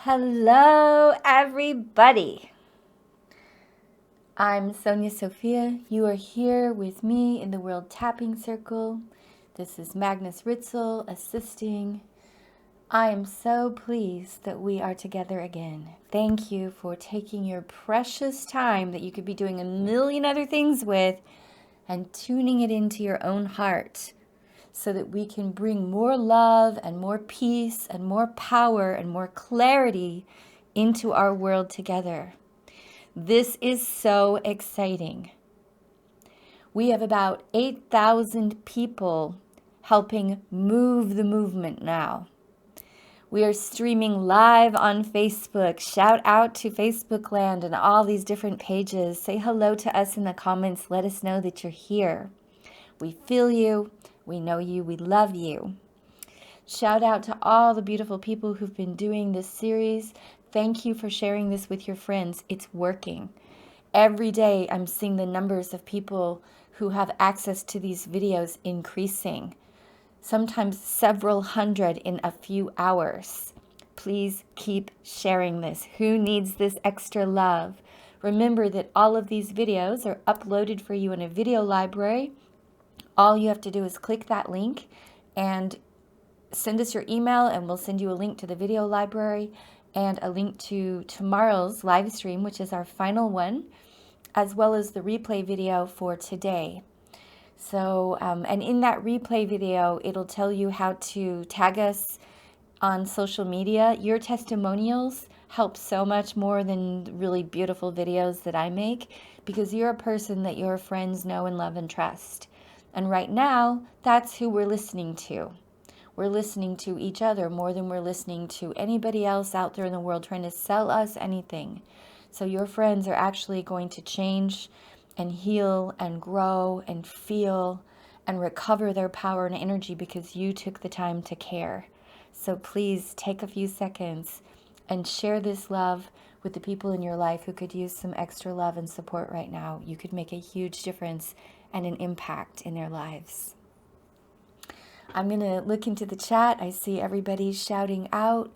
Hello, everybody. I'm Sonya Sophia. You are here with me in the World Tapping Circle. This is Magnus Ritzel assisting. I am so pleased that we are together again. Thank you for taking your precious time that you could be doing a million other things with and tuning it into your own heart so that we can bring more love and more peace and more power and more clarity into our world together. This is so exciting. We have about 8,000 people helping move the movement now. We are streaming live on Facebook. Shout out to Facebook Land and all these different pages. Say hello to us in the comments. Let us know that you're here. We feel you. We know you. We love you. Shout out to all the beautiful people who've been doing this series. Thank you for sharing this with your friends. It's working. Every day I'm seeing the numbers of people who have access to these videos increasing. Sometimes several hundred in a few hours. Please keep sharing this. Who needs this extra love? Remember that all of these videos are uploaded for you in a video library. All you have to do is click that link and send us your email, and we'll send you a link to the video library and a link to tomorrow's live stream, which is our final one, as well as the replay video for today. So, and in that replay video, it'll tell you how to tag us on social media. Your testimonials help so much more than really beautiful videos that I make, because you're a person that your friends know and love and trust. And right now, that's who we're listening to. We're listening to each other more than we're listening to anybody else out there in the world trying to sell us anything. So your friends are actually going to change and heal and grow and feel and recover their power and energy because you took the time to care. So please take a few seconds and share this love with the people in your life who could use some extra love and support right now. You could make a huge difference and an impact in their lives. I'm going to look into the chat. I see everybody shouting out.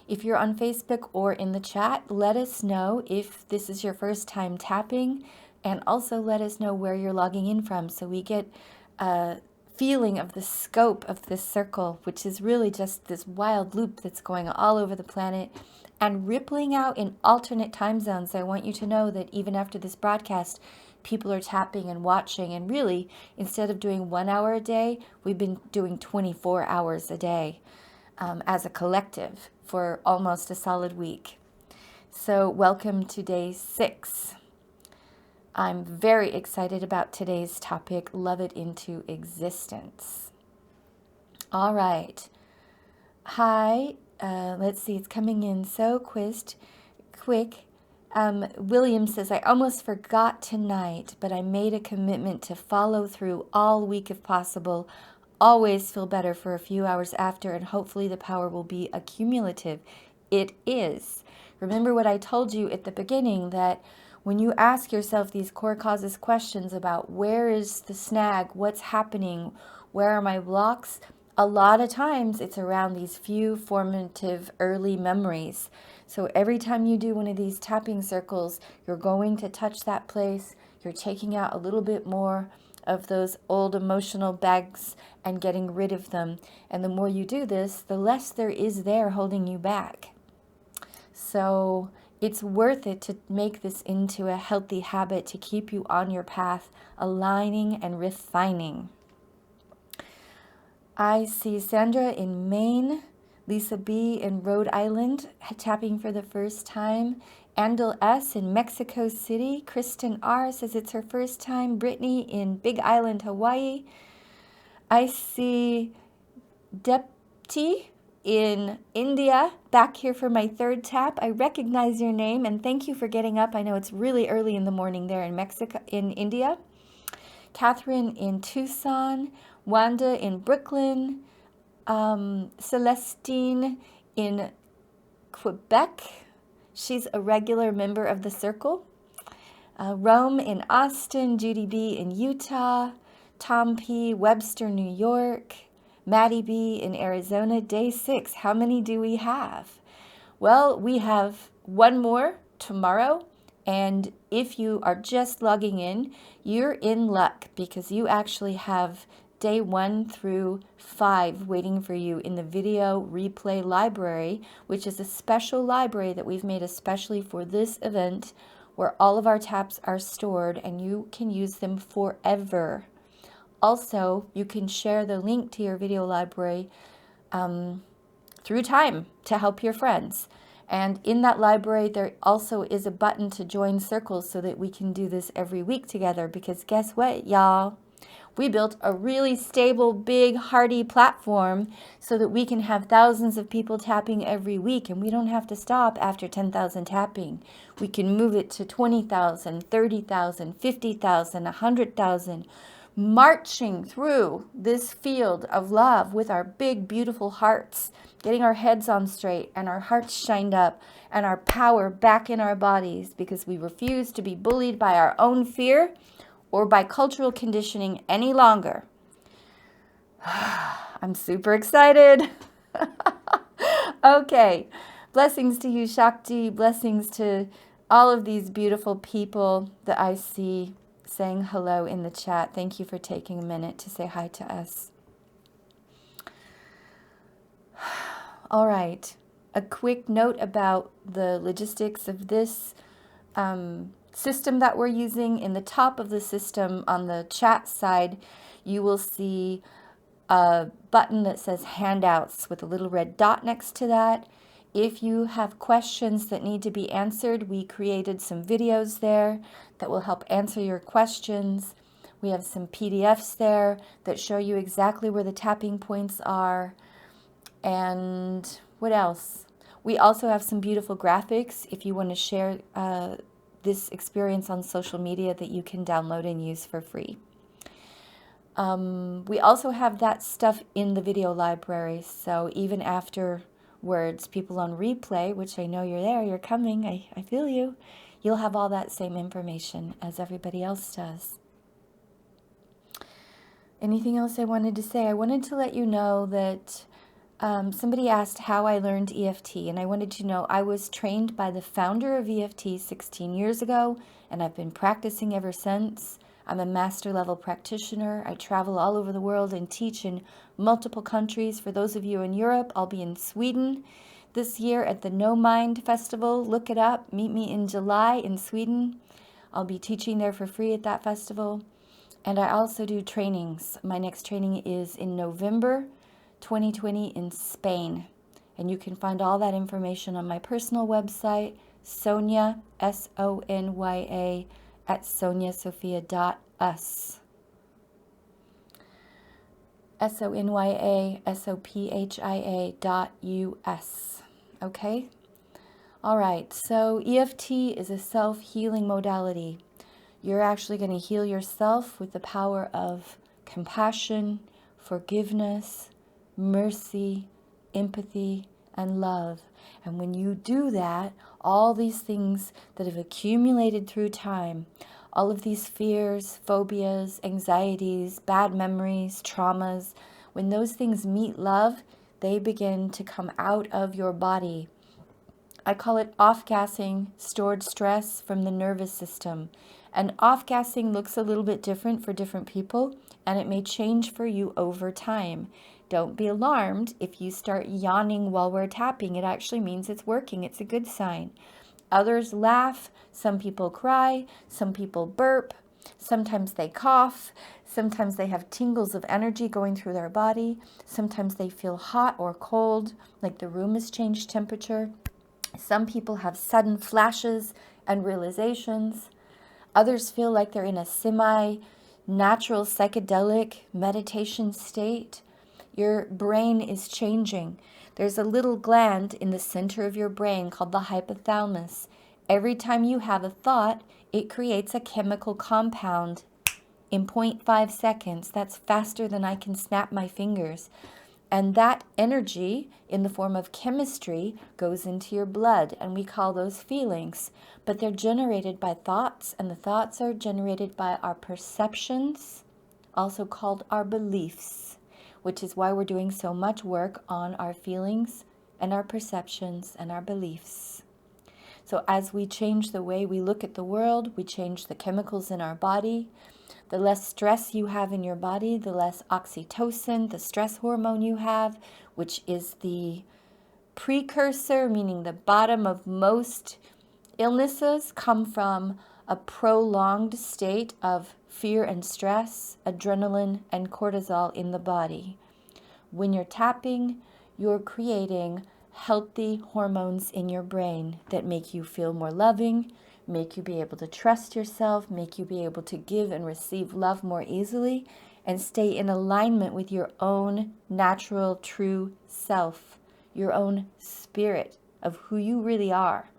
If you're on Facebook or in the chat, let us know if this is your first time tapping, and also let us know where you're logging in from so we get a feeling of the scope of this circle, which is really just this wild loop that's going all over the planet and rippling out in alternate time zones. I want you to know that even after this broadcast, people are tapping and watching, and really, instead of doing 1 hour a day, we've been doing 24 hours a day as a collective for almost a solid week. So welcome to day 6. I'm very excited about today's topic, love it into existence. All right. Hi, let's see, it's coming in so quick. William says, I almost forgot tonight, but I made a commitment to follow through all week if possible. Always feel better for a few hours after, and hopefully the power will be accumulative. It is. Remember what I told you at the beginning, that when you ask yourself these core causes questions about where is the snag, what's happening, where are my blocks, a lot of times it's around these few formative early memories. So every time you do one of these tapping circles, you're going to touch that place. You're taking out a little bit more of those old emotional bags and getting rid of them. And the more you do this, the less there is there holding you back. So it's worth it to make this into a healthy habit to keep you on your path, aligning and refining. I see Sandra in Maine, Lisa B. in Rhode Island, tapping for the first time. Andel S. in Mexico City. Kristen R. says it's her first time. Brittany in Big Island, Hawaii. I see Depti in India, back here for my third tap. I recognize your name, and thank you for getting up. I know it's really early in the morning there in India. Catherine in Tucson. Wanda in Brooklyn. Celestine in Quebec. She's a regular member of the circle. Rome in Austin. Judy B. in Utah. Tom P. Webster, New York. Maddie B. in Arizona. Day 6. How many do we have? Well, we have one more tomorrow. And if you are just logging in, you're in luck because you actually have day 1 through 5 waiting for you in the video replay library, which is a special library that we've made especially for this event, where all of our taps are stored and you can use them forever. Also, you can share the link to your video library through time to help your friends. And in that library, there also is a button to join circles so that we can do this every week together. Because guess what, y'all? We built a really stable, big, hardy platform so that we can have thousands of people tapping every week, and we don't have to stop after 10,000 tapping. We can move it to 20,000, 30,000, 50,000, 100,000, marching through this field of love with our big, beautiful hearts, getting our heads on straight and our hearts shined up and our power back in our bodies because we refuse to be bullied by our own fear or by cultural conditioning any longer. I'm super excited. Okay. Blessings to you, Shakti. Blessings to all of these beautiful people that I see saying hello in the chat. Thank you for taking a minute to say hi to us. All right. A quick note about the logistics of this system that we're using. In the top of the system on the chat side, you will see a button that says handouts with a little red dot next to that. If you have questions that need to be answered, we created some videos there that will help answer your questions. We have some PDFs there that show you exactly where the tapping points are. And what else? We also have some beautiful graphics if you want to share this experience on social media that you can download and use for free. We also have that stuff in the video library, so even afterwards, people on replay, which I know you're there, you're coming, I feel you, you'll have all that same information as everybody else does. Anything else I wanted to say? I wanted to let you know that somebody asked how I learned EFT, and I wanted to know I was trained by the founder of EFT 16 years ago, and I've been practicing ever since. I'm a master level practitioner. I travel all over the world and teach in multiple countries. For those of you in Europe, I'll be in Sweden this year at the No Mind Festival. Look it up. Meet me in July in Sweden. I'll be teaching there for free at that festival. And I also do trainings. My next training is in November 2020 in Spain. And you can find all that information on my personal website, Sonya, S-O-N-Y-A, at sonyasophia.us. SONYASOPHIA.US. Okay? All right, so EFT is a self-healing modality. You're actually going to heal yourself with the power of compassion, forgiveness, mercy, empathy, and love. And when you do that, all these things that have accumulated through time, all of these fears, phobias, anxieties, bad memories, traumas, when those things meet love, they begin to come out of your body. I call it off-gassing stored stress from the nervous system. And off-gassing looks a little bit different for different people, and it may change for you over time. Don't be alarmed if you start yawning while we're tapping. It actually means it's working. It's a good sign. Others laugh. Some people cry. Some people burp. Sometimes they cough. Sometimes they have tingles of energy going through their body. Sometimes they feel hot or cold, like the room has changed temperature. Some people have sudden flashes and realizations. Others feel like they're in a semi-natural psychedelic meditation state. Your brain is changing. There's a little gland in the center of your brain called the hypothalamus. Every time you have a thought, it creates a chemical compound in 0.5 seconds. That's faster than I can snap my fingers. And that energy, in the form of chemistry, goes into your blood, and we call those feelings. But they're generated by thoughts, and the thoughts are generated by our perceptions, also called our beliefs, which is why we're doing so much work on our feelings and our perceptions and our beliefs. So as we change the way we look at the world, we change the chemicals in our body. The less stress you have in your body, the less oxytocin, the stress hormone you have, which is the precursor, meaning the bottom of most illnesses, come from a prolonged state of fear and stress, adrenaline and cortisol in the body. When you're tapping, you're creating healthy hormones in your brain that make you feel more loving, make you be able to trust yourself, make you be able to give and receive love more easily, and stay in alignment with your own natural, true self, your own spirit of who you really are.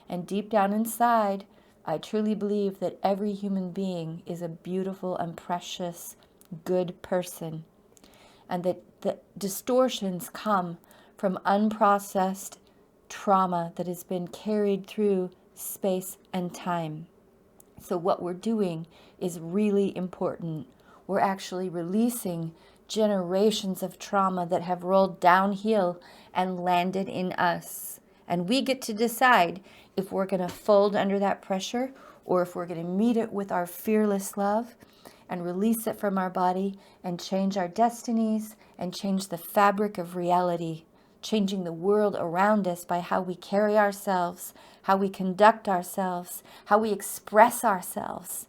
And deep down inside, I truly believe that every human being is a beautiful and precious, good person, and that the distortions come from unprocessed trauma that has been carried through space and time. So what we're doing is really important. We're actually releasing generations of trauma that have rolled downhill and landed in us. And we get to decide if we're going to fold under that pressure or if we're going to meet it with our fearless love and release it from our body and change our destinies and change the fabric of reality, changing the world around us by how we carry ourselves, how we conduct ourselves, how we express ourselves,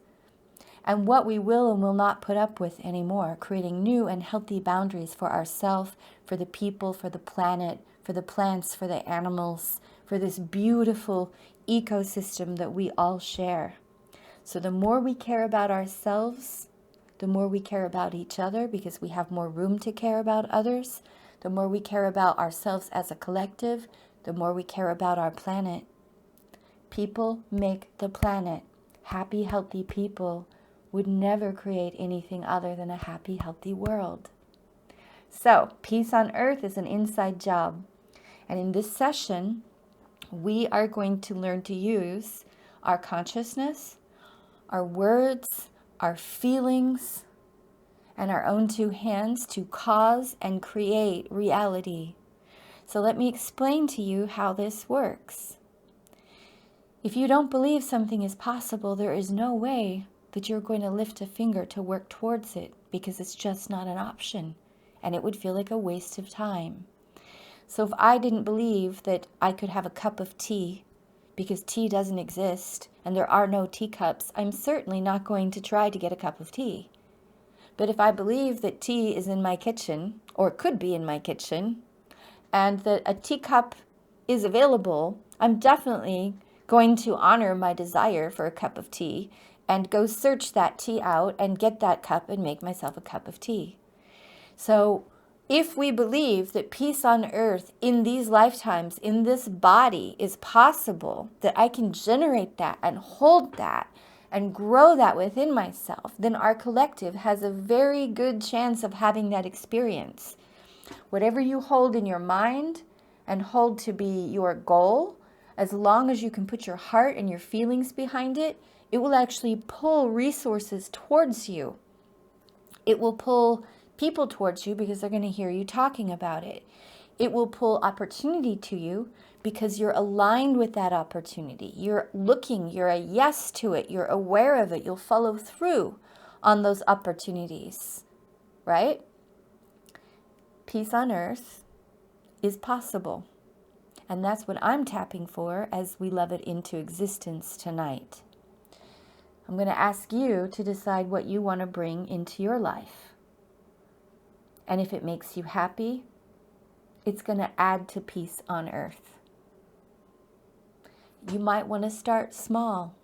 and what we will and will not put up with anymore, creating new and healthy boundaries for ourselves, for the people, for the planet, for the plants, for the animals, for this beautiful ecosystem that we all share. So the more we care about ourselves, the more we care about each other, because we have more room to care about others. The more we care about ourselves as a collective, the more we care about our planet. People make the planet. Happy, healthy people would never create anything other than a happy, healthy world. So, peace on earth is an inside job. And in this session, we are going to learn to use our consciousness, our words, our feelings, and our own two hands to cause and create reality. So let me explain to you how this works. If you don't believe something is possible, there is no way that you're going to lift a finger to work towards it, because it's just not an option, and it would feel like a waste of time. So if I didn't believe that I could have a cup of tea, because tea doesn't exist and there are no teacups, I'm certainly not going to try to get a cup of tea. But if I believe that tea is in my kitchen, or could be in my kitchen, and that a teacup is available, I'm definitely going to honor my desire for a cup of tea and go search that tea out and get that cup and make myself a cup of tea. So if we believe that peace on earth in these lifetimes, in this body, is possible, that I can generate that and hold that and grow that within myself, then our collective has a very good chance of having that experience. Whatever you hold in your mind and hold to be your goal, as long as you can put your heart and your feelings behind it, it will actually pull resources towards you. It will pull people towards you because they're going to hear you talking about it. It will pull opportunity to you because you're aligned with that opportunity. You're looking, you're a yes to it, you're aware of it, you'll follow through on those opportunities, right? Peace on earth is possible. And that's what I'm tapping for as we love it into existence tonight. I'm going to ask you to decide what you want to bring into your life. And if it makes you happy, it's going to add to peace on earth. You might want to start small.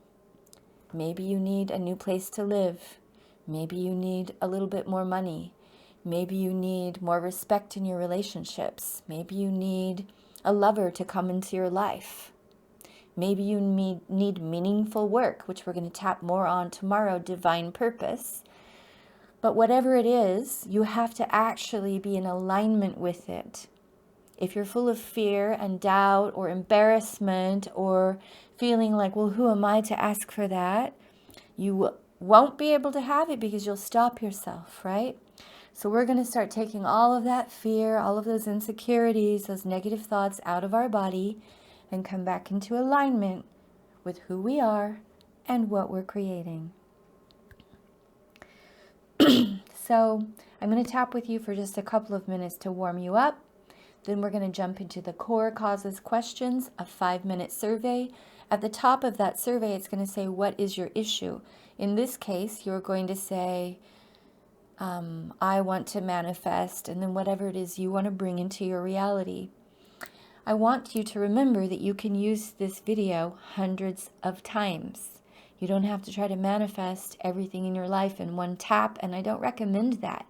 Maybe you need a new place to live. Maybe you need a little bit more money. Maybe you need more respect in your relationships. Maybe you need a lover to come into your life. Maybe you need meaningful work, which we're going to tap more on tomorrow, divine purpose. But whatever it is, you have to actually be in alignment with it. If you're full of fear and doubt or embarrassment or feeling like, well, who am I to ask for that? You won't be able to have it because you'll stop yourself, right? So we're going to start taking all of that fear, all of those insecurities, those negative thoughts out of our body and come back into alignment with who we are and what we're creating. So I'm going to tap with you for just a couple of minutes to warm you up. Then we're going to jump into the core causes questions, a 5-minute survey. At the top of that survey, it's going to say, what is your issue? In this case, you're going to say, I want to manifest, and then whatever it is you want to bring into your reality. I want you to remember that you can use this video hundreds of times. You don't have to try to manifest everything in your life in one tap, and I don't recommend that.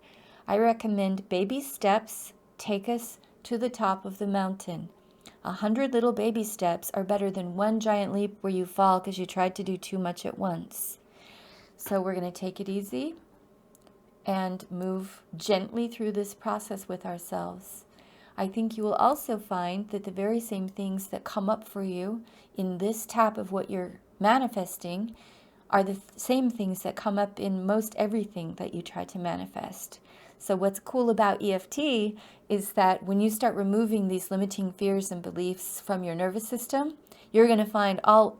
I recommend baby steps take us to the top of the mountain. 100 little baby steps are better than one giant leap where you fall because you tried to do too much at once. So we're going to take it easy and move gently through this process with ourselves. I think you will also find that the very same things that come up for you in this tap of what you're manifesting are the same things that come up in most everything that you try to manifest. So what's cool about EFT is that when you start removing these limiting fears and beliefs from your nervous system, you're going to find all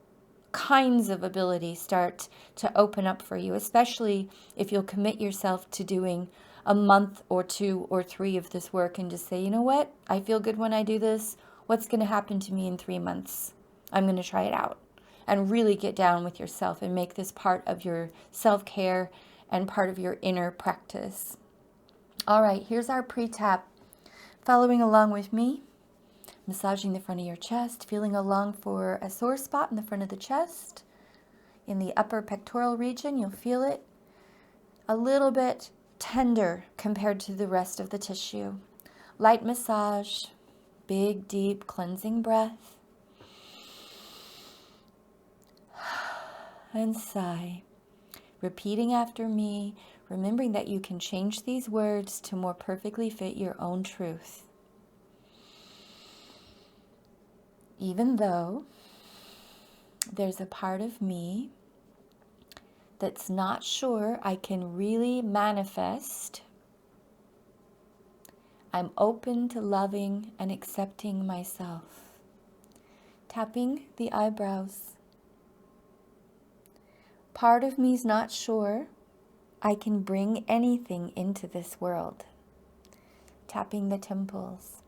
kinds of abilities start to open up for you, especially if you'll commit yourself to doing a month or 2 or 3 of this work and just say, you know what, I feel good when I do this. What's going to happen to me in 3 months? I'm going to try it out. And really get down with yourself and make this part of your self-care and part of your inner practice. All right, here's our pre-tap. Following along with me, massaging the front of your chest, feeling along for a sore spot in the front of the chest. In the upper pectoral region, you'll feel it a little bit tender compared to the rest of the tissue. Light massage, big, deep, cleansing breath. And sigh. Repeating after me, remembering that you can change these words to more perfectly fit your own truth. Even though there's a part of me that's not sure I can really manifest, I'm open to loving and accepting myself. Tapping the eyebrows. Part of me's not sure I can bring anything into this world. Tapping the temples.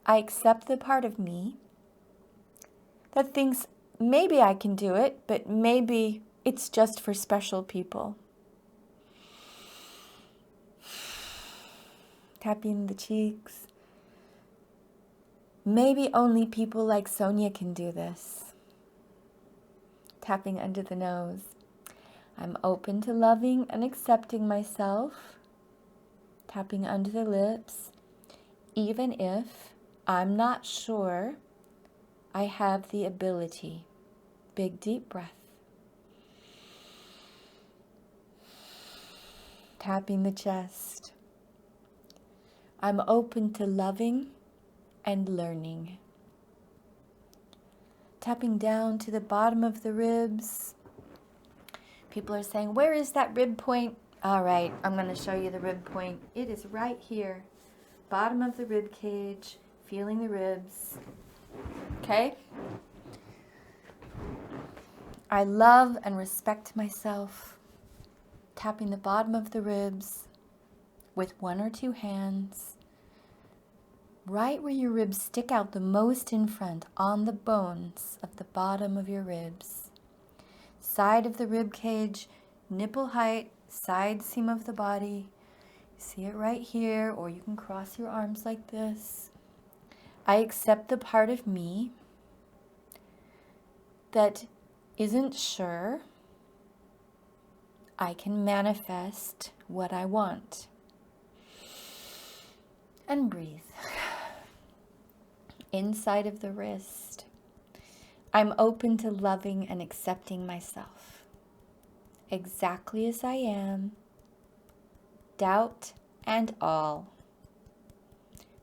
I accept the part of me that thinks maybe I can do it, but maybe it's just for special people. Tapping the cheeks. Maybe only people like Sonya can do this. Tapping under the nose. I'm open to loving and accepting myself. Tapping under the lips. Even if I'm not sure I have the ability. Big deep breath. Tapping the chest. I'm open to loving and learning. Tapping down to the bottom of the ribs. People are saying, where is that rib point? All right, I'm going to show you the rib point. It is right here. Bottom of the rib cage, feeling the ribs. Okay? I love and respect myself. Tapping the bottom of the ribs with 1 or 2 hands. Right where your ribs stick out the most in front, on the bones of the bottom of your ribs. Side of the rib cage, nipple height, side seam of the body. See it right here, or you can cross your arms like this. I accept the part of me that isn't sure I can manifest what I want. And breathe. Inside of the wrist. I'm open to loving and accepting myself. Exactly as I am. Doubt and all.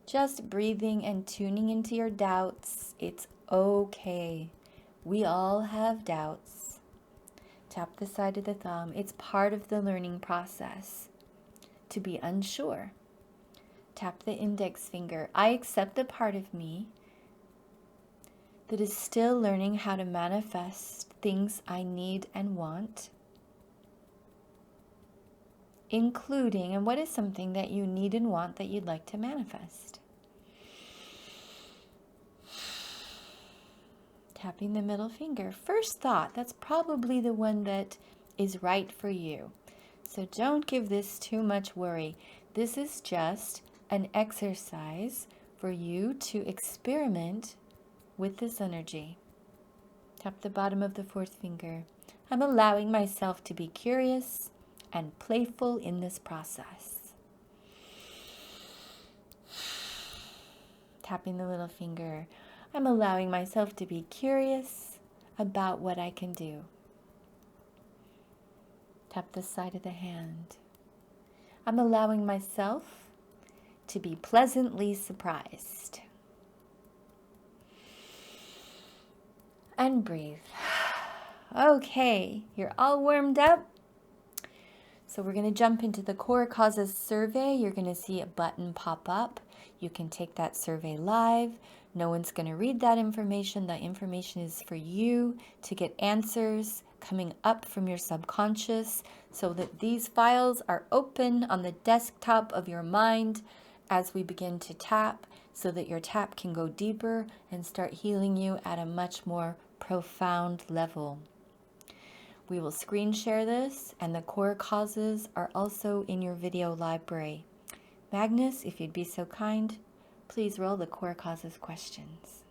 Just breathing and tuning into your doubts. It's okay. We all have doubts. Tap the side of the thumb. It's part of the learning process. to be unsure. Tap the index finger. I accept the part of me that is still learning how to manifest things I need and want, including, and what is something that you need and want that you'd like to manifest? Tapping the middle finger. First thought, that's probably the one that is right for you. So don't give this too much worry. This is just an exercise for you to experiment with this energy. Tap the bottom of the fourth finger. I'm allowing myself to be curious and playful in this process. Tapping the little finger. I'm allowing myself to be curious about what I can do. Tap the side of the hand. I'm allowing myself to be pleasantly surprised. And breathe. Okay, you're all warmed up. So we're going to jump into the Core Causes survey. You're going to see a button pop up. You can take that survey live. No one's going to read that information. That information is for you to get answers coming up from your subconscious so that these files are open on the desktop of your mind as we begin to tap, so that your tap can go deeper and start healing you at a much more profound level. We will screen share this, and the core causes are also in your video library. Magnus, if you'd be so kind, please roll the core causes questions.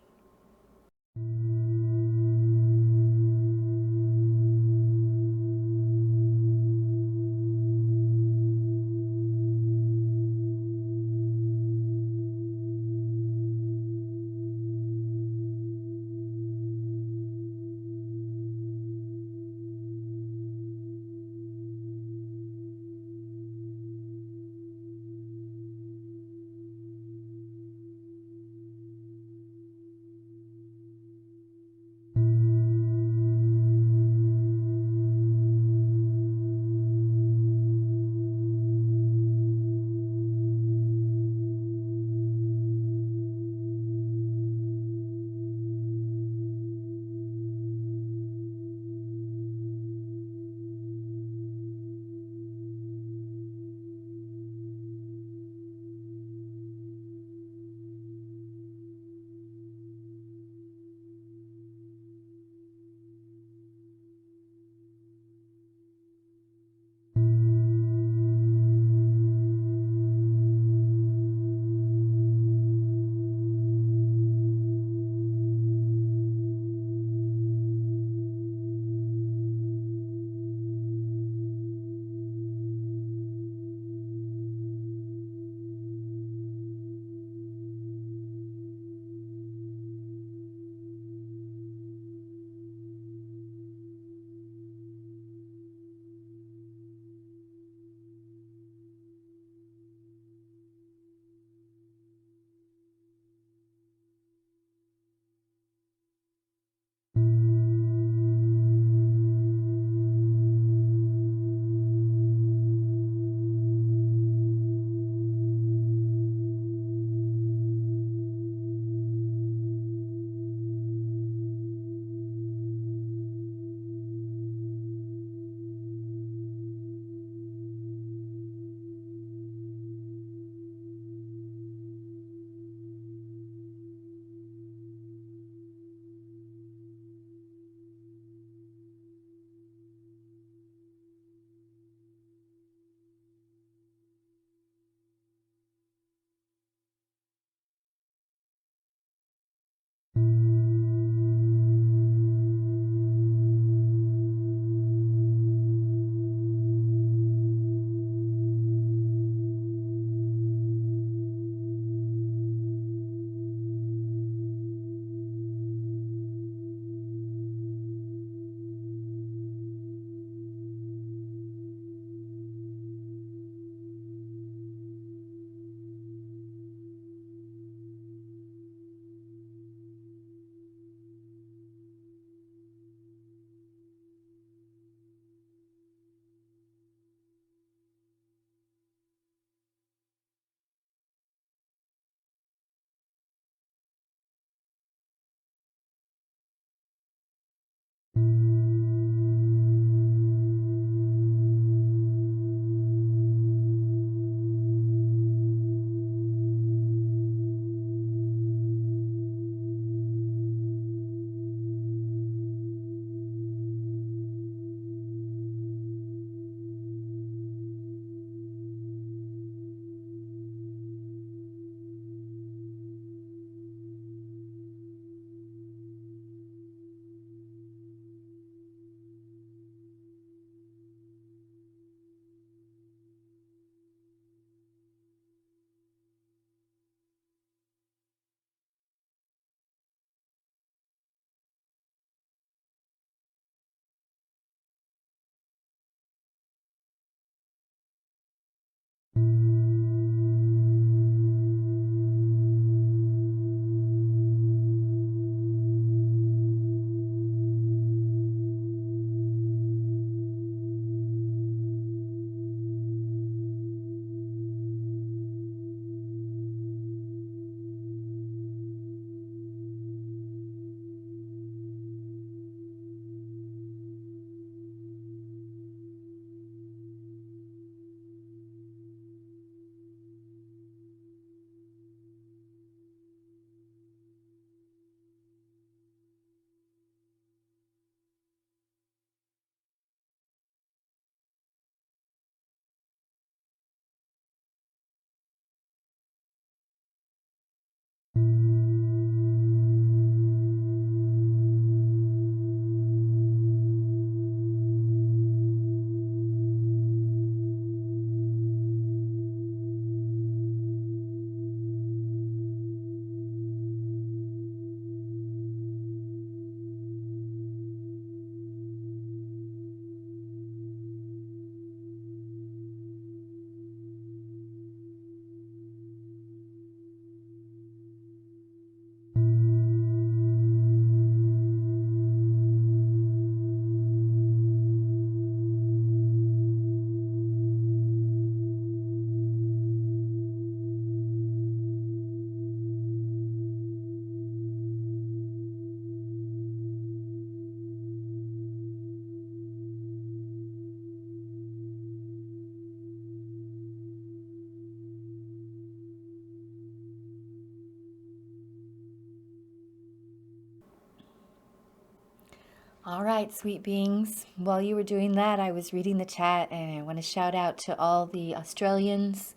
All right, sweet beings. While you were doing that, I was reading the chat, and I want to shout out to all the Australians.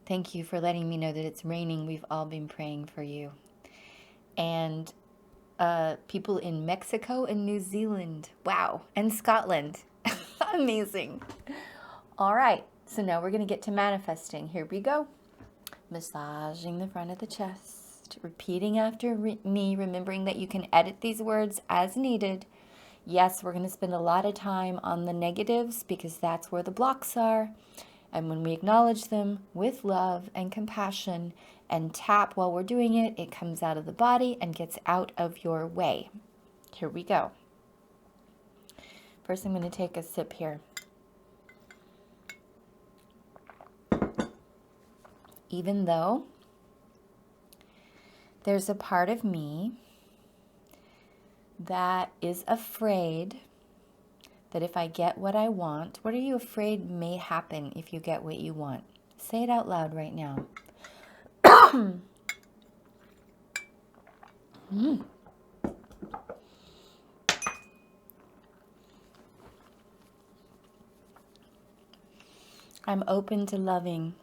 Thank you for letting me know that it's raining. We've all been praying for you. And people in Mexico and New Zealand. Wow. And Scotland. Amazing. All right. So now we're going to get to manifesting. Here we go. Massaging the front of the chest. Repeating after me, remembering that you can edit these words as needed. Yes, we're going to spend a lot of time on the negatives because that's where the blocks are. And when we acknowledge them with love and compassion and tap while we're doing it, it comes out of the body and gets out of your way. Here we go. First, I'm going to take a sip here. Even though there's a part of me that is afraid that if I get what I want, what are you afraid may happen if you get what you want? Say it out loud right now. I'm open to loving.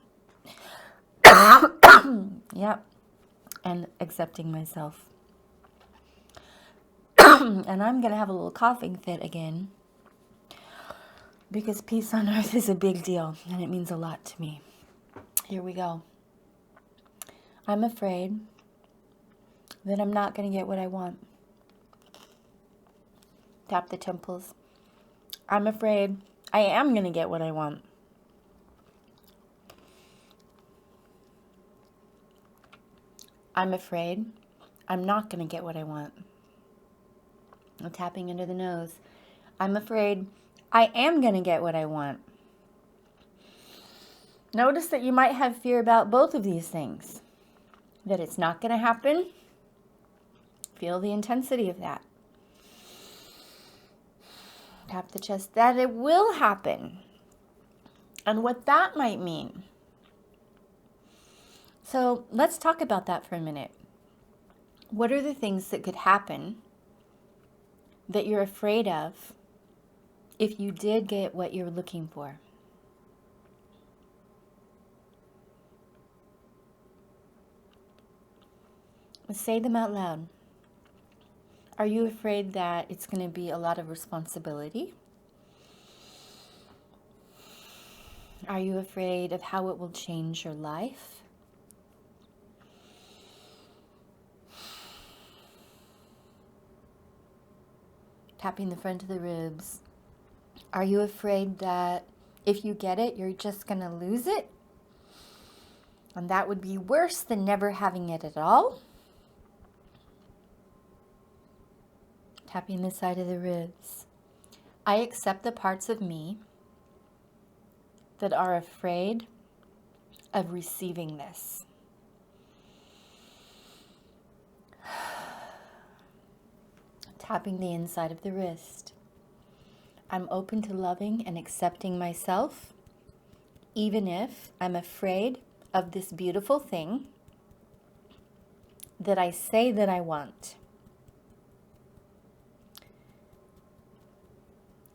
Yep. And accepting myself. And I'm going to have a little coughing fit again. Because peace on earth is a big deal. And it means a lot to me. Here we go. I'm afraid that I'm not going to get what I want. Tap the temples. I'm afraid I am going to get what I want. I'm afraid I'm not going to get what I want. I'm tapping under the nose. I'm afraid I am going to get what I want. Notice that you might have fear about both of these things. That it's not going to happen. Feel the intensity of that. Tap the chest. That it will happen. And what that might mean. So let's talk about that for a minute. What are the things that could happen that you're afraid of if you did get what you're looking for? Say them out loud. Are you afraid that it's going to be a lot of responsibility? Are you afraid of how it will change your life? Tapping the front of the ribs. Are you afraid that if you get it, you're just going to lose it? And that would be worse than never having it at all? Tapping the side of the ribs. I accept the parts of me that are afraid of receiving this. Tapping the inside of the wrist. I'm open to loving and accepting myself, even if I'm afraid of this beautiful thing that I say that I want.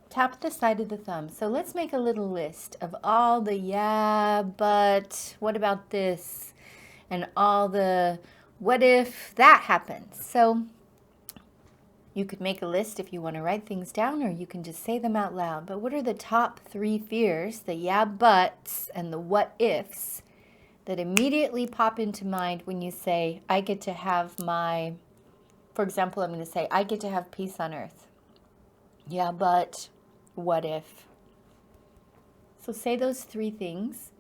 Tap the side of the thumb. So let's make a little list of all the yeah, but what about this? And all the what if that happens? So you could make a list if you want to write things down, or you can just say them out loud. But what are the top 3 fears, the yeah, buts, and the what ifs that immediately pop into mind when you say, I get to have my, for example, I'm going to say, I get to have peace on earth. Yeah, but what if? So say those 3 things.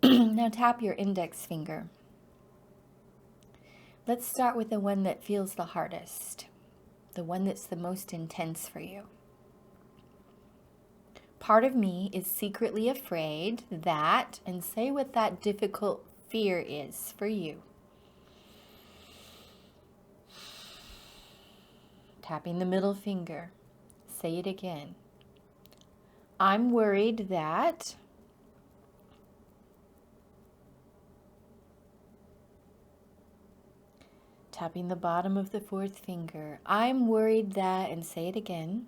Now tap your index finger. Let's start with the one that feels the hardest, the one that's the most intense for you. Part of me is secretly afraid that, and say what that difficult fear is for you. Tapping the middle finger. Say it again. I'm worried that. Tapping the bottom of the fourth finger. I'm worried that, and say it again.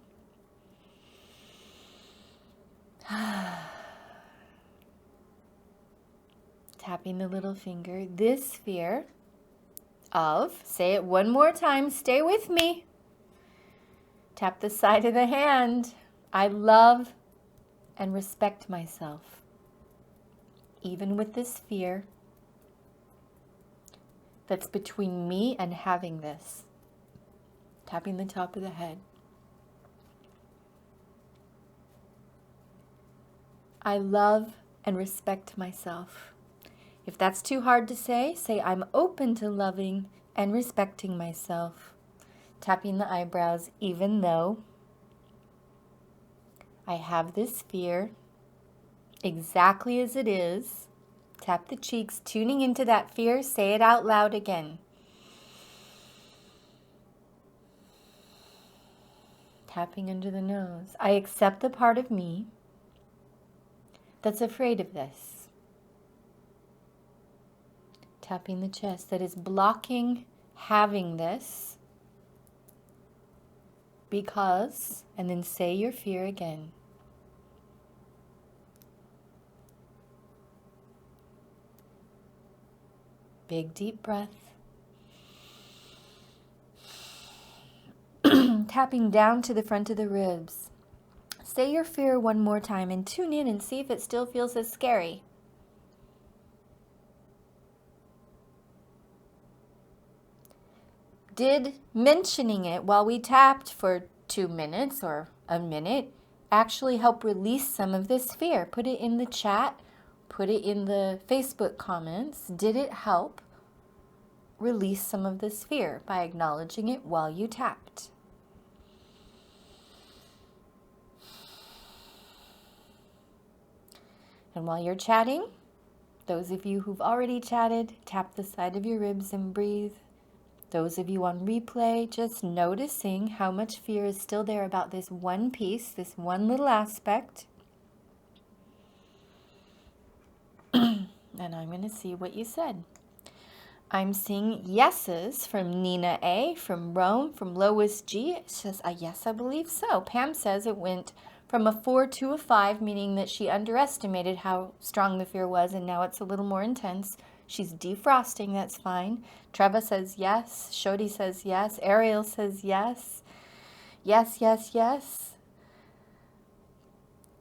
Tapping the little finger. This fear of, say it one more time, stay with me. Tap the side of the hand. I love and respect myself. Even with this fear that's between me and having this. Tapping the top of the head. I love and respect myself. If that's too hard to say I'm open to loving and respecting myself. Tapping the eyebrows, even though I have this fear exactly as it is. Tap the cheeks, tuning into that fear. Say it out loud again. Tapping under the nose. I accept the part of me that's afraid of this. Tapping the chest, that is blocking having this because, and then say your fear again. Big deep breath. Tapping down to the front of the ribs. Say your fear one more time and tune in and see if it still feels as scary. Did mentioning it while we tapped for 2 minutes or a minute actually help release some of this fear? Put it in the chat. Put it in the Facebook comments. Did it help release some of this fear by acknowledging it while you tapped? And while you're chatting, those of you who've already chatted, tap the side of your ribs and breathe. Those of you on replay, just noticing how much fear is still there about this one piece, this one little aspect. And I'm going to see what you said. I'm seeing yeses from Nina A, from Rome, from Lois G. It says, yes, I believe so. Pam says it went from a 4 to a 5, meaning that she underestimated how strong the fear was, and now it's a little more intense. She's defrosting, that's fine. Treva says yes. Shodi says yes. Ariel says yes. Yes, yes, yes.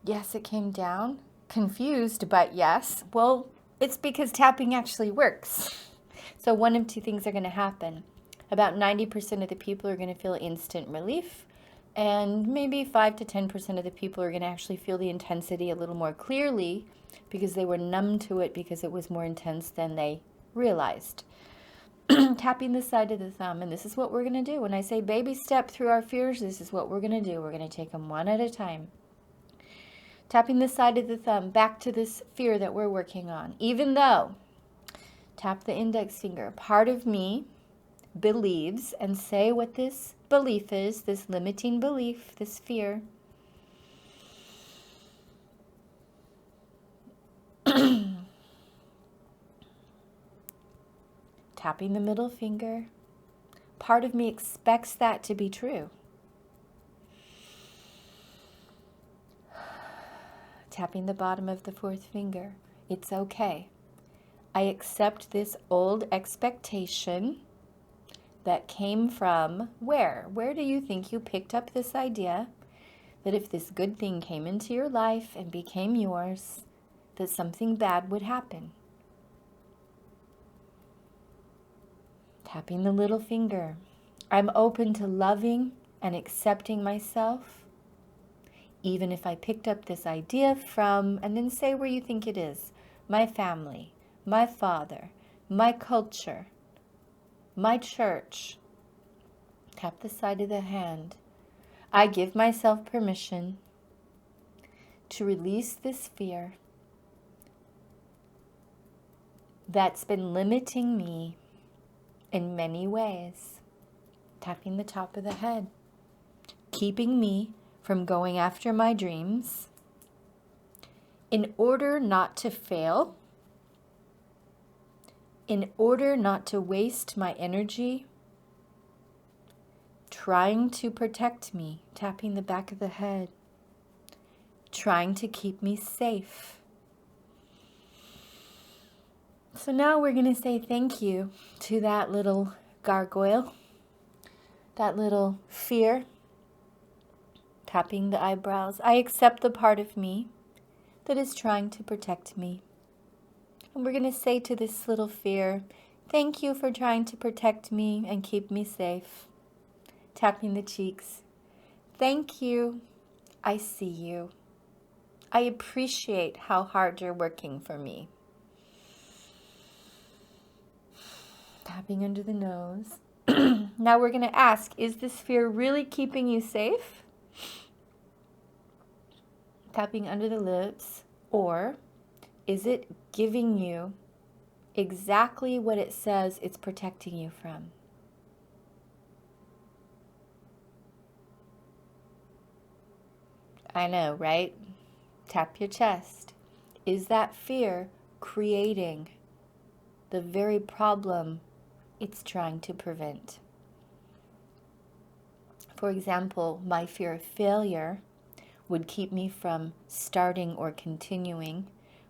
Yes, it came down. Confused, but yes. Well, it's because tapping actually works. So one of two things are going to happen. About 90% of the people are going to feel instant relief, and maybe 5 to 10% of the people are going to actually feel the intensity a little more clearly because they were numb to it because it was more intense than they realized. Tapping the side of the thumb, and this is what we're going to do. When I say baby step through our fears, this is what we're going to do. We're going to take them one at a time. Tapping the side of the thumb back to this fear that we're working on. Even though, tap the index finger, part of me believes, and say what this belief is, this limiting belief, this fear. Tapping the middle finger. Part of me expects that to be true. Tapping the bottom of the fourth finger. It's okay. I accept this old expectation that came from where? Where do you think you picked up this idea that if this good thing came into your life and became yours, that something bad would happen? Tapping the little finger. I'm open to loving and accepting myself, even if I picked up this idea from, and then say where you think it is, my family, my father, my culture, my church. Tap the side of the hand. I give myself permission to release this fear that's been limiting me in many ways. Tapping the top of the head. keeping me from going after my dreams, in order not to fail, in order not to waste my energy trying to protect me, tapping the back of the head, trying to keep me safe. So now we're going to say thank you to that little gargoyle, that little fear, tapping the eyebrows. I accept the part of me that is trying to protect me. And we're going to say to this little fear, thank you for trying to protect me and keep me safe. Tapping the cheeks. Thank you. I see you. I appreciate how hard you're working for me. Tapping under the nose. Now we're going to ask, is this fear really keeping you safe? Tapping under the lips. Or is it giving you exactly what it says it's protecting you from? I know, right? Tap your chest. Is that fear creating the very problem it's trying to prevent? For example, my fear of failure would keep me from starting or continuing,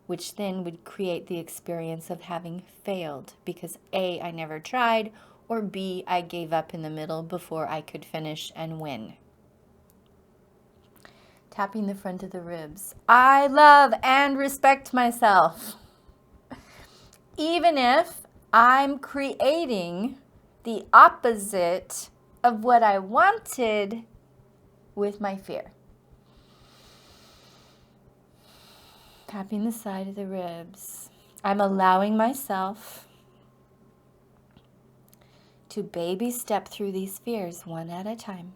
which then would create the experience of having failed because A, I never tried, or B, I gave up in the middle before I could finish and win. Tapping the front of the ribs. I love and respect myself. Even if I'm creating the opposite of what I wanted with my fear. Tapping the side of the ribs. I'm allowing myself to baby step through these fears one at a time.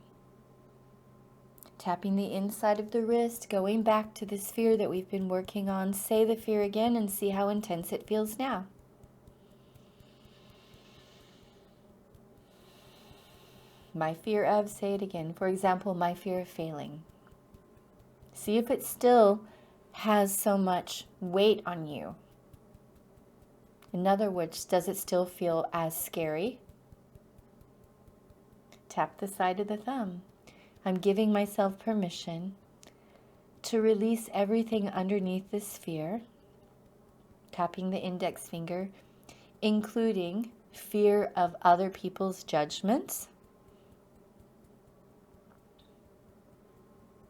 Tapping the inside of the wrist, going back to this fear that we've been working on. Say the fear again and see how intense it feels now. My fear of, say it again. For example, my fear of failing. See if it still has so much weight on you. In other words, does it still feel as scary? Tap the side of the thumb. I'm giving myself permission to release everything underneath this fear. Tapping the index finger, including fear of other people's judgments.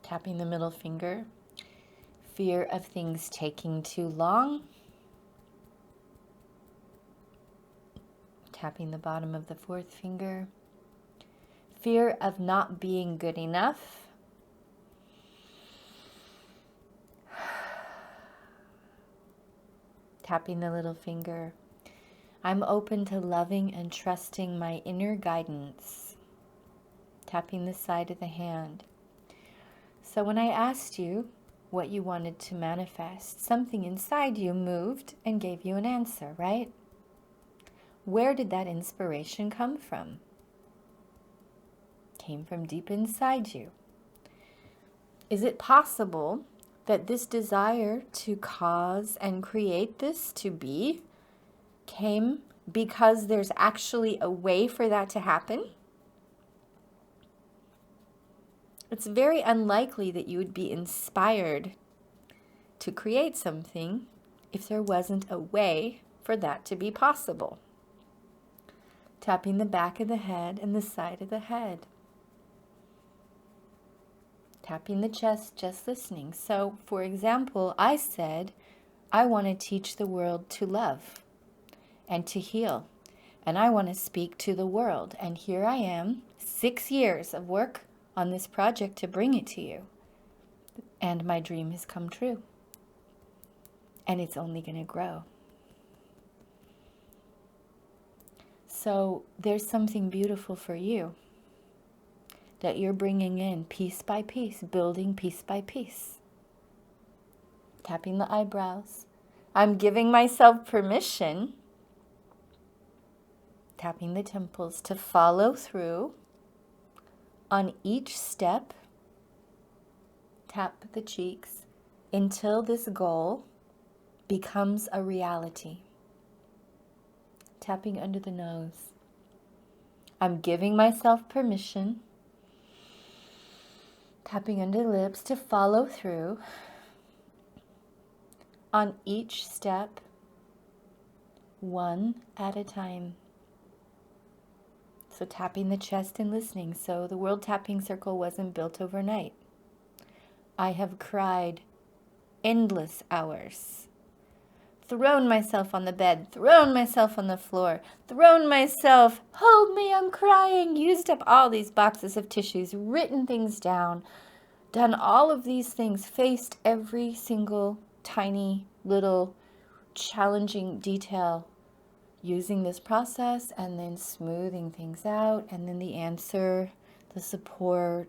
Tapping the middle finger, fear of things taking too long. Tapping the bottom of the fourth finger, fear of not being good enough. Tapping the little finger, I'm open to loving and trusting my inner guidance. Tapping the side of the hand. So when I asked you what you wanted to manifest, something inside you moved and gave you an answer, right? Where did that inspiration come from? Came from deep inside you. Is it possible that this desire to cause and create this to be came because there's actually a way for that to happen? It's very unlikely that you would be inspired to create something if there wasn't a way for that to be possible. Tapping the back of the head and the side of the head. Tapping the chest, just listening. So, for example, I said, I want to teach the world to love and to heal. And I want to speak to the world. And here I am, 6 years of work on this project to bring it to you. And my dream has come true. And it's only going to grow. So there's something beautiful for you that you're bringing in piece by piece, building piece by piece. Tapping the eyebrows. I'm giving myself permission, tapping the temples, to follow through On each step, tap the cheeks until this goal becomes a reality. Tapping under the nose. I'm giving myself permission, tapping under the lips, to follow through on each step, one at a time. So tapping the chest and listening. So the World Tapping Circle wasn't built overnight. I have cried endless hours, thrown myself on the bed, thrown myself on the floor, thrown myself, hold me, I'm crying, used up all these boxes of tissues, written things down, done all of these things, faced every single tiny little challenging detail, using this process and then smoothing things out, and then the answer, the support,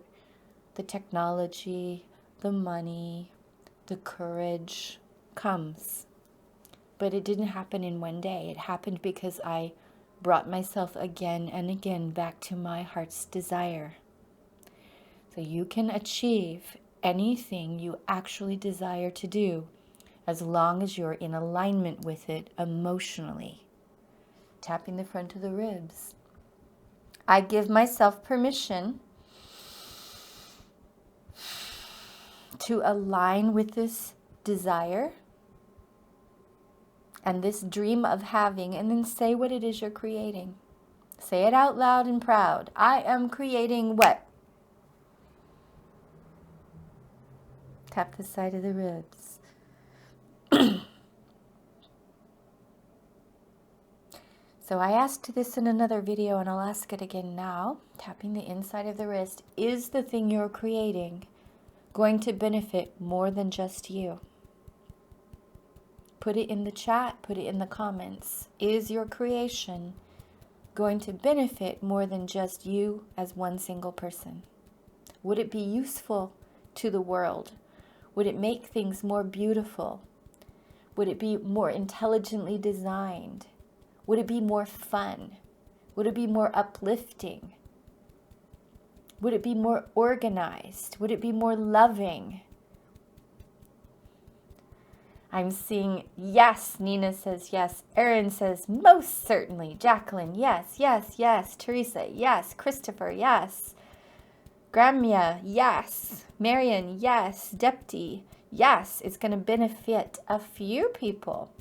the technology, the money, the courage comes. But it didn't happen in one day. It happened because I brought myself again and again back to my heart's desire. So you can achieve anything you actually desire to do as long as you're in alignment with it emotionally. Tapping the front of the ribs. I give myself permission to align with this desire and this dream of having, and then say what it is you're creating. Say it out loud and proud. I am creating what? Tap the side of the ribs. So I asked this in another video, and I'll ask it again now. Tapping the inside of the wrist. Is the thing you're creating going to benefit more than just you? Put it in the chat, put it in the comments. Is your creation going to benefit more than just you as one single person? Would it be useful to the world? Would it make things more beautiful? Would it be more intelligently designed? Would it be more fun? Would it be more uplifting? Would it be more organized? Would it be more loving? I'm seeing yes. Nina says yes. Erin says most certainly. Jacqueline, yes, yes, yes. Teresa, yes. Christopher, yes. Gramia, yes. Marion, yes. Depti, yes. It's going to benefit a few people.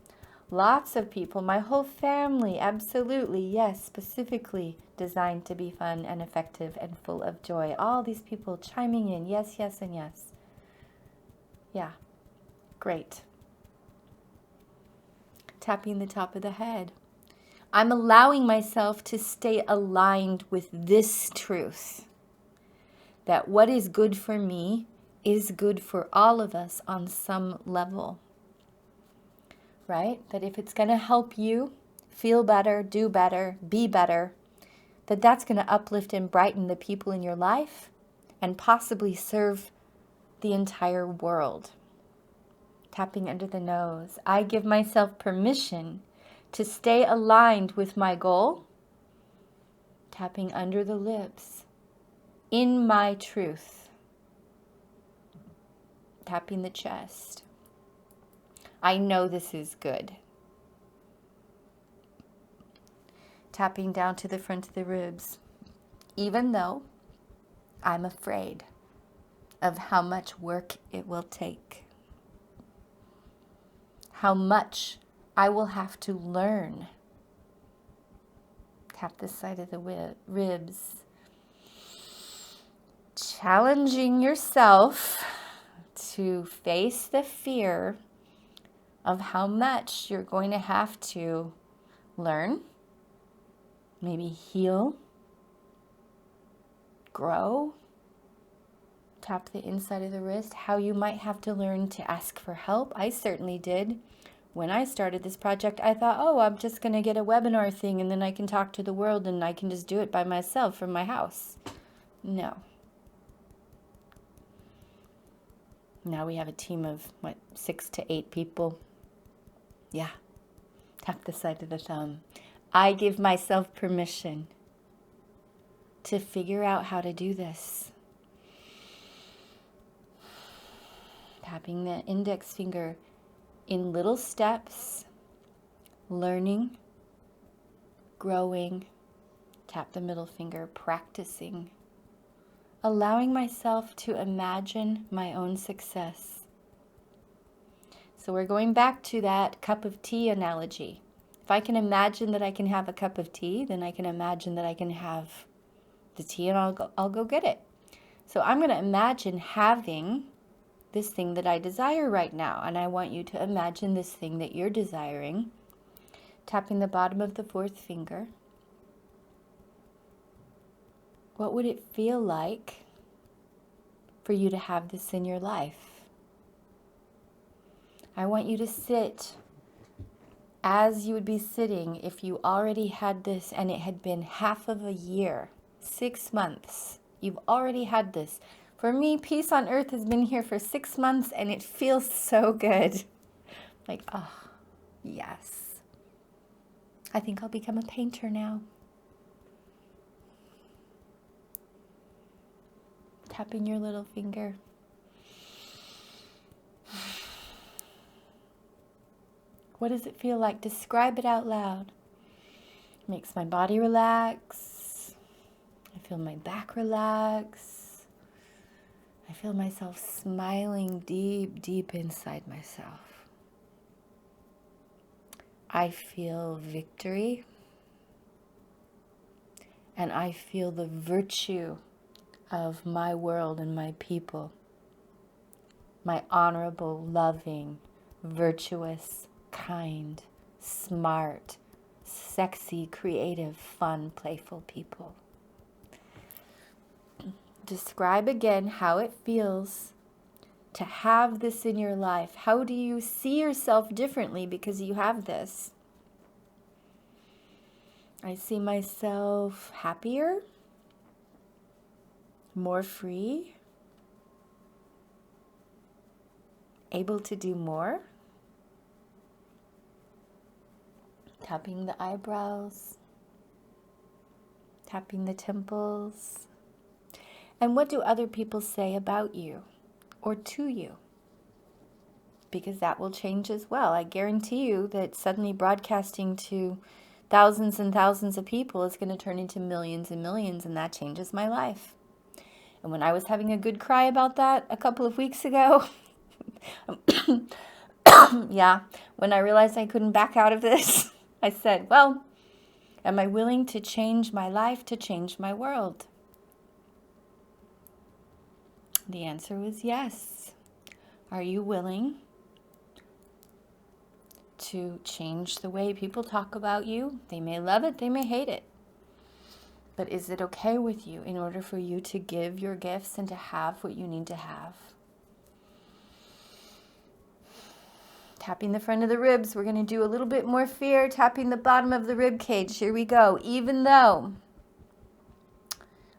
Lots of people. My whole family, absolutely, yes. Specifically designed to be fun and effective and full of joy. All these people chiming in. Yes, yes, and yes. Yeah. Great. Tapping the top of the head. I'm allowing myself to stay aligned with this truth, that what is good for me is good for all of us on some level, right? That if it's going to help you feel better, do better, be better, that's going to uplift and brighten the people in your life and possibly serve the entire world. Tapping under the nose. I give myself permission to stay aligned with my goal. Tapping under the lips. In my truth. Tapping the chest. I know this is good. Tapping down to the front of the ribs. Even though I'm afraid of how much work it will take. How much I will have to learn. Tap the side of the ribs. Challenging yourself to face the fear of how much you're going to have to learn, maybe heal, grow. Tap the inside of the wrist, how you might have to learn to ask for help. I certainly did. When I started this project, I thought, oh, I'm just going to get a webinar thing and then I can talk to the world and I can just do it by myself from my house. No. Now we have a team of, 6 to 8 people. Yeah. Tap the side of the thumb. I give myself permission to figure out how to do this. Tapping the index finger in little steps, learning, growing. Tap the middle finger, practicing. Allowing myself to imagine my own success. So we're going back to that cup of tea analogy. If I can imagine that I can have a cup of tea, then I can imagine that I can have the tea and I'll go get it. So I'm going to imagine having this thing that I desire right now. And I want you to imagine this thing that you're desiring. Tapping the bottom of the fourth finger. What would it feel like for you to have this in your life? I want you to sit as you would be sitting if you already had this and it had been half of a year, 6 months. You've already had this. For me, Peace on Earth has been here for 6 months and it feels so good. Like, oh, yes. I think I'll become a painter now. Tapping your little finger. What does it feel like? Describe it out loud. Makes my body relax. I feel my back relax. I feel myself smiling deep, deep inside myself. I feel victory. And I feel the virtue of my world and my people. My honorable, loving, virtuous, kind, smart, sexy, creative, fun, playful people. Describe again how it feels to have this in your life. How do you see yourself differently because you have this? I see myself happier, more free, able to do more. Tapping the eyebrows, tapping the temples. And what do other people say about you or to you? Because that will change as well. I guarantee you that suddenly broadcasting to thousands and thousands of people is going to turn into millions and millions, and that changes my life. And when I was having a good cry about that a couple of weeks ago, yeah, when I realized I couldn't back out of this, I said, well, am I willing to change my life to change my world? The answer was yes. Are you willing to change the way people talk about you? They may love it, they may hate it. But is it okay with you in order for you to give your gifts and to have what you need to have? Tapping the front of the ribs. We're going to do a little bit more fear. Tapping the bottom of the rib cage. Here we go. Even though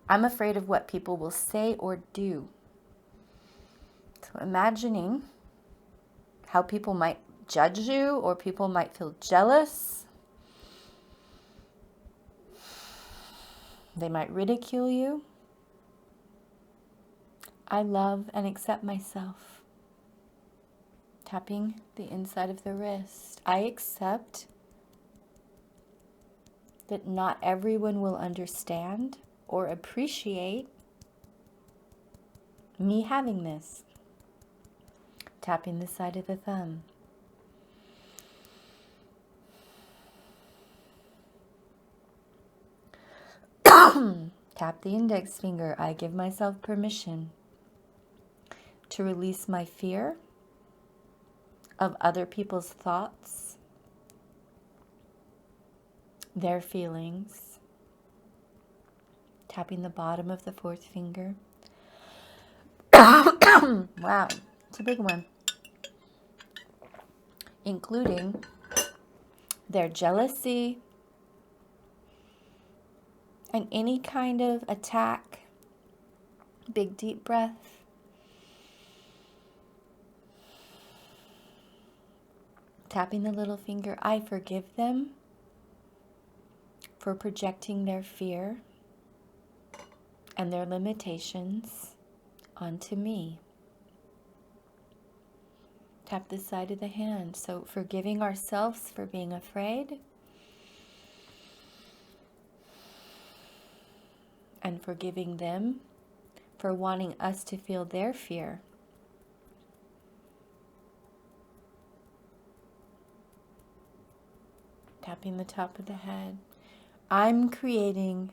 I'm afraid of what people will say or do. So imagining how people might judge you or people might feel jealous. They might ridicule you. I love and accept myself. Tapping the inside of the wrist. I accept that not everyone will understand or appreciate me having this. Tapping the side of the thumb. Tap the index finger. I give myself permission to release my fear of other people's thoughts, their feelings. Tapping the bottom of the fourth finger. Wow, it's a big one. Including their jealousy and any kind of attack. Big deep breath. Tapping the little finger. I forgive them for projecting their fear and their limitations onto me. Tap the side of the hand. So forgiving ourselves for being afraid, and forgiving them for wanting us to feel their fear. Tapping the top of the head. I'm creating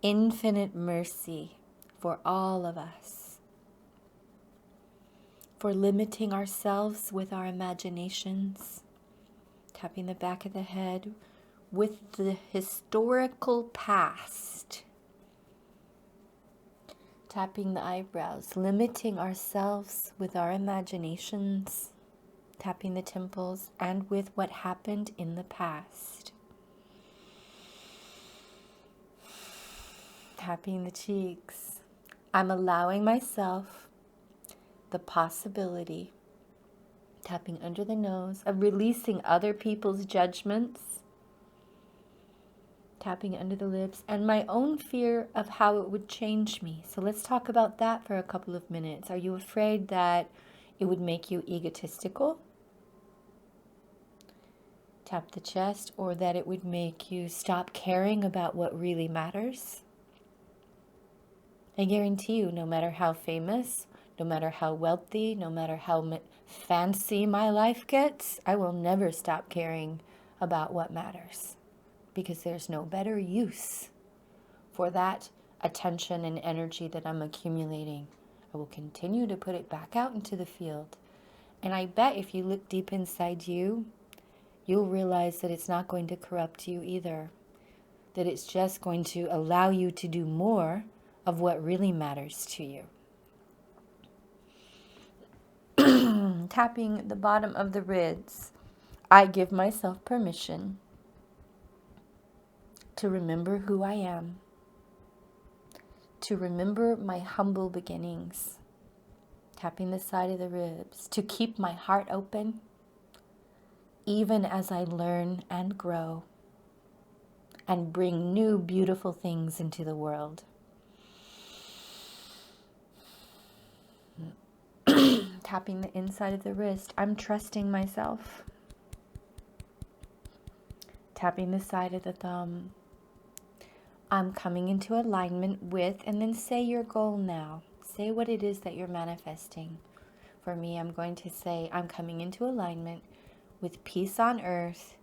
infinite mercy for all of us, for limiting ourselves with our imaginations. Tapping the back of the head with the historical past. Tapping the eyebrows, limiting ourselves with our imaginations. Tapping the temples and with what happened in the past. Tapping the cheeks. I'm allowing myself the possibility, tapping under the nose, of releasing other people's judgments. Tapping under the lips, and my own fear of how it would change me. So let's talk about that for a couple of minutes. Are you afraid that it would make you egotistical? Tap the chest, or that it would make you stop caring about what really matters? I guarantee you, no matter how famous, no matter how wealthy, no matter how fancy my life gets, I will never stop caring about what matters, because there's no better use for that attention and energy that I'm accumulating. I will continue to put it back out into the field. And I bet if you look deep inside you, you'll realize that it's not going to corrupt you either. That it's just going to allow you to do more of what really matters to you. Tapping the bottom of the ribs. I give myself permission to remember who I am, to remember my humble beginnings. Tapping the side of the ribs, to keep my heart open, even as I learn and grow and bring new beautiful things into the world. Tapping the inside of the wrist, I'm trusting myself. Tapping the side of the thumb, I'm coming into alignment with, and then say your goal now. Say what it is that you're manifesting. For me, I'm going to say, I'm coming into alignment with peace on earth,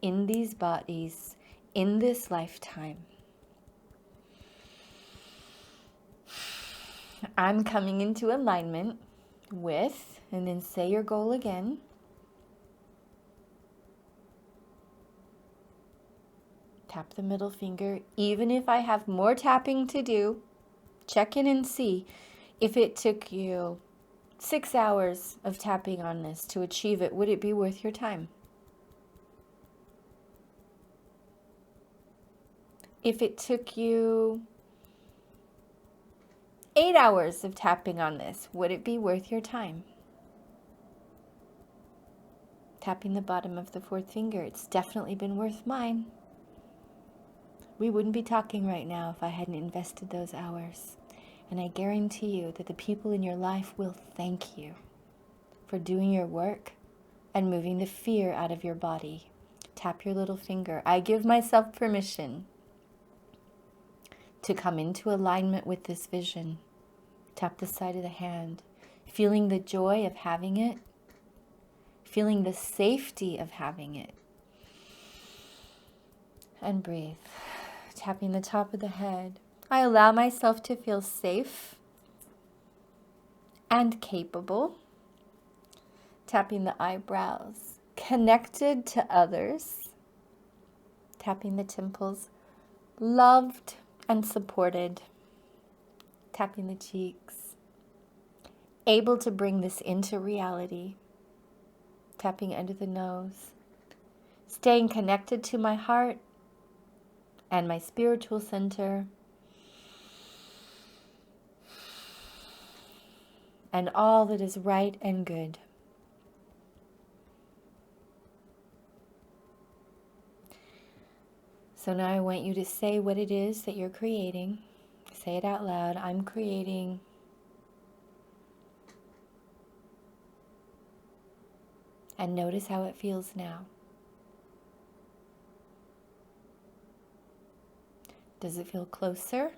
in these bodies, in this lifetime. I'm coming into alignment with, and then say your goal again. Tap the middle finger. Even if I have more tapping to do, check in and see if it took you 6 hours of tapping on this to achieve it. Would it be worth your time? If it took you 8 hours of tapping on this, would it be worth your time? Tapping the bottom of the fourth finger. It's definitely been worth mine. We wouldn't be talking right now if I hadn't invested those hours. And I guarantee you that the people in your life will thank you for doing your work and moving the fear out of your body. Tap your little finger. I give myself permission to come into alignment with this vision. Tap the side of the hand, feeling the joy of having it, feeling the safety of having it. And breathe. Tapping the top of the head. I allow myself to feel safe and capable. Tapping the eyebrows, connected to others. Tapping the temples, loved and supported. Tapping the cheeks, able to bring this into reality. Tapping under the nose, staying connected to my heart and my spiritual center, and all that is right and good. So now I want you to say what it is that you're creating. Say it out loud. I'm creating. And notice how it feels now. Does it feel closer?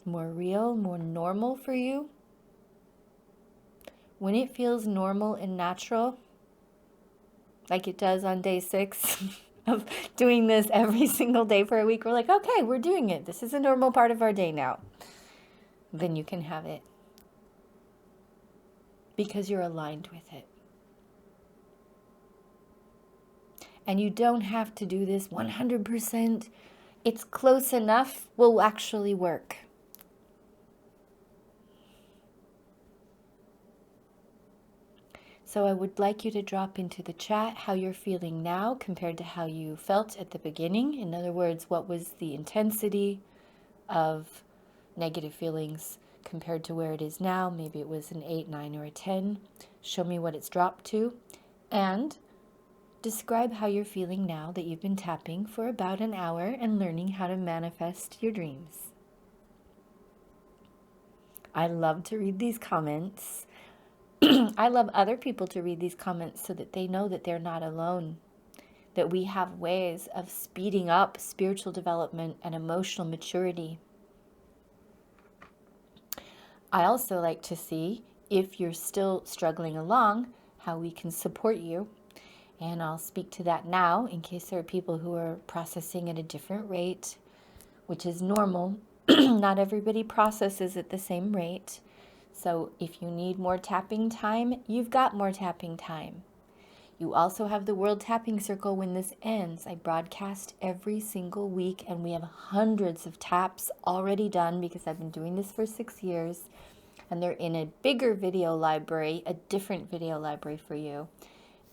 More real, more normal for you? When it feels normal and natural, like it does on day 6 of doing this every single day for a week, we're like, okay, we're doing it. This is a normal part of our day now. Then you can have it because you're aligned with it. And you don't have to do this 100%. It's close enough will actually work. So I would like you to drop into the chat how you're feeling now compared to how you felt at the beginning. In other words, what was the intensity of negative feelings compared to where it is now? Maybe it was an 8, 9, or a 10. Show me what it's dropped to. And describe how you're feeling now that you've been tapping for about an hour and learning how to manifest your dreams. I love to read these comments. I love other people to read these comments so that they know that they're not alone, that we have ways of speeding up spiritual development and emotional maturity. I also like to see, if you're still struggling along, how we can support you. And I'll speak to that now in case there are people who are processing at a different rate, which is normal. Not everybody processes at the same rate. So if you need more tapping time, you've got more tapping time. You also have the World Tapping Circle when this ends. I broadcast every single week, and we have hundreds of taps already done because I've been doing this for 6 years. And they're in a bigger video library, a different video library for you.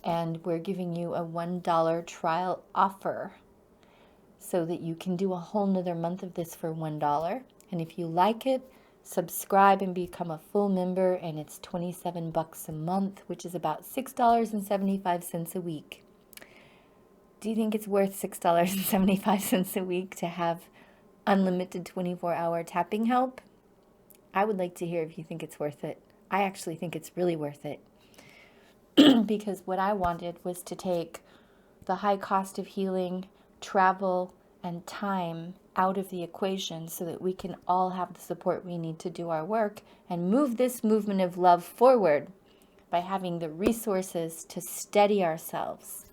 And we're giving you a $1 trial offer so that you can do a whole nother month of this for $1. And if you like it, subscribe and become a full member, and it's $27 a month, which is about $6.75 a week. Do you think it's worth $6.75 a week to have unlimited 24-hour tapping help? I would like to hear if you think it's worth it. I actually think it's really worth it. Because what I wanted was to take the high cost of healing, travel, and time out of the equation so that we can all have the support we need to do our work and move this movement of love forward by having the resources to steady ourselves.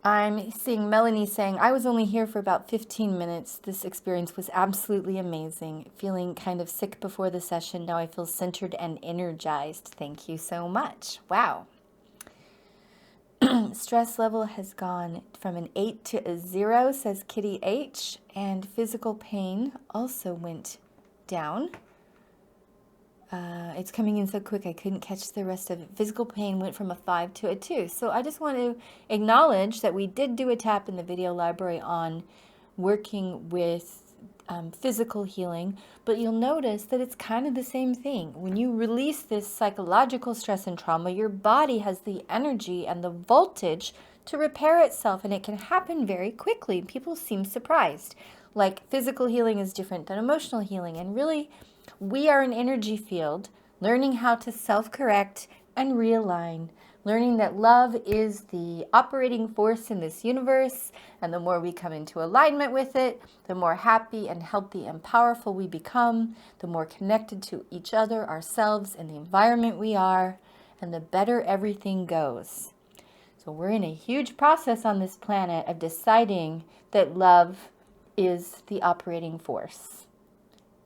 I'm seeing Melanie saying, I was only here for about 15 minutes. This experience was absolutely amazing. Feeling kind of sick before the session. Now I feel centered and energized. Thank you so much. Wow. Stress level has gone from an 8 to a 0, says Kitty H. And physical pain also went down. It's coming in so quick I couldn't catch the rest of it. Physical pain went from a 5 to a 2. So I just want to acknowledge that we did do a tap in the video library on working with physical healing, but you'll notice that it's kind of the same thing. When you release this psychological stress and trauma, your body has the energy and the voltage to repair itself, and it can happen very quickly. People seem surprised. Like, physical healing is different than emotional healing, and really, we are an energy field, learning how to self-correct and realign, learning that love is the operating force in this universe, and the more we come into alignment with it, the more happy and healthy and powerful we become, the more connected to each other, ourselves, and the environment we are, and the better everything goes. So we're in a huge process on this planet of deciding that love is the operating force.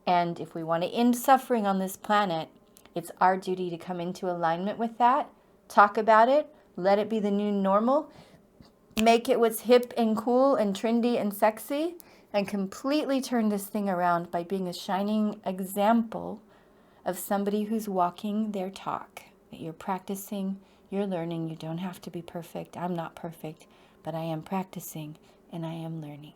And if we want to end suffering on this planet, it's our duty to come into alignment with that, talk about it, let it be the new normal, make it what's hip and cool and trendy and sexy, and completely turn this thing around by being a shining example of somebody who's walking their talk. That you're practicing, you're learning, you don't have to be perfect. I'm not perfect, but I am practicing and I am learning.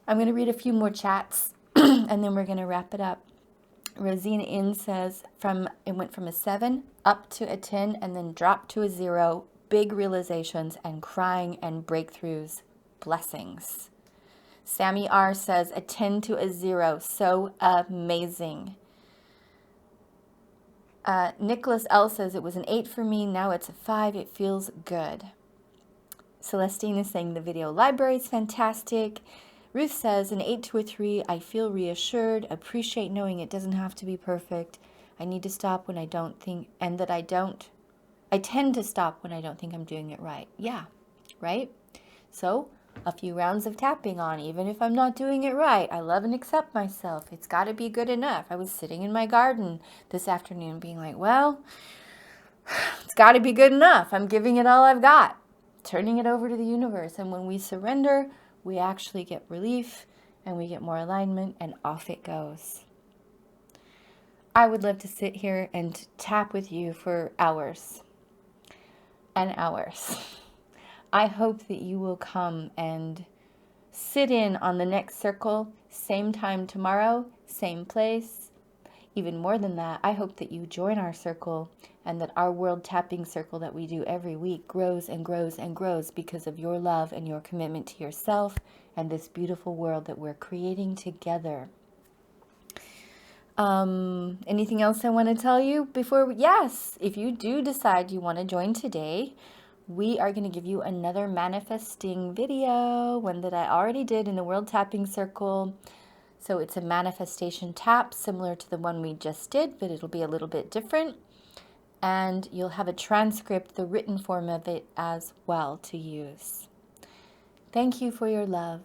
I'm going to read a few more chats and then we're going to wrap it up. Rosina In says, it went from a 7 up to a 10 and then dropped to a 0. Big realizations and crying and breakthroughs Blessings. Sammy R says a 10 to a 0. So amazing. Nicholas L says it was an 8 for me. Now it's a 5. It feels good. Celestine is saying the video library is fantastic. Ruth says an 8 to a 3. I feel reassured. Appreciate knowing it doesn't have to be perfect. I need to stop when I don't think, and that I tend to stop when I don't think I'm doing it right. Yeah, right? So, a few rounds of tapping on, even if I'm not doing it right. I love and accept myself. It's got to be good enough. I was sitting in my garden this afternoon being like, well, it's got to be good enough. I'm giving it all I've got, turning it over to the universe. And when we surrender, we actually get relief and we get more alignment, and off it goes. I would love to sit here and tap with you for hours and hours. I hope that you will come and sit in on the next circle, same time tomorrow, same place. Even more than that, I hope that you join our circle and that our world tapping circle that we do every week grows and grows and grows because of your love and your commitment to yourself and this beautiful world that we're creating together. Anything else I want to tell you before? Yes, if you do decide you want to join today, we are going to give you another manifesting video, one that I already did in the World Tapping Circle. So it's a manifestation tap similar to the one we just did, but it'll be a little bit different. And you'll have a transcript, the written form of it as well to use. Thank you for your love.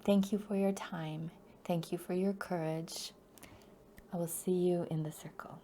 Thank you for your time. Thank you for your courage. I will see you in the circle.